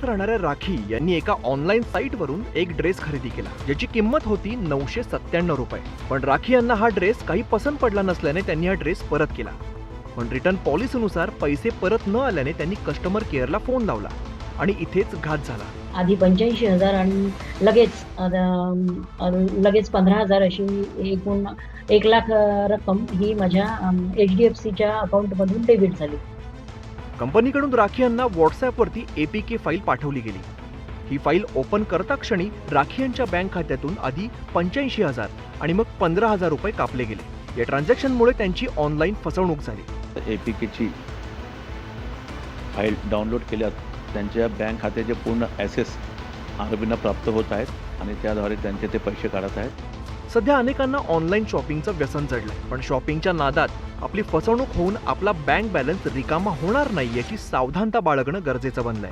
राहणाऱ्या राखी यांनी एका ऑनलाईन साईटवरून एक ड्रेस खरेदी केला, ज्याची किंमत होती 997 रुपये. पण राखी यांना हा ड्रेस काही पसंत पडला नसल्याने त्यांनी हा ड्रेस परत केला. पण रिटर्न पॉलिसीनुसार पैसे परत न आल्याने त्यांनी कस्टमर केअरला फोन लावला आणि इथेच घात झाला. आधी 85,000 आणि लगेच 15,000 अशी एकूण 1,00,000 रक्कम ही माझ्या HDFCच्या अकाउंटमधून डेबिट झाली. कंपनीकडून राखी यांना व्हॉट्सॲपवरती APK फाईल पाठवली गेली. ही फाईल ओपन करता क्षणी राखी यांच्या बँक खात्यातून आधी 85,000 आणि मग 15,000 रुपये कापले गेले. या ट्रान्झॅक्शनमुळे त्यांची ऑनलाईन फसवणूक झाली. APKची फाईल डाउनलोड केल्यात त्यांच्या बँक खात्याचे पूर्ण ॲसेस आरोपींना प्राप्त होत आहेत आणि त्याद्वारे त्यांचे ते पैसे काढत आहेत. सध्या अनेकांना ऑनलाईन शॉपिंगचं व्यसन जडलंय, पण शॉपिंगच्या नादात आपली फसवणूक होऊन आपला बँक बॅलन्स रिकामा होणार नाही याची सावधानता बाळगणं गरजेचं बनलंय.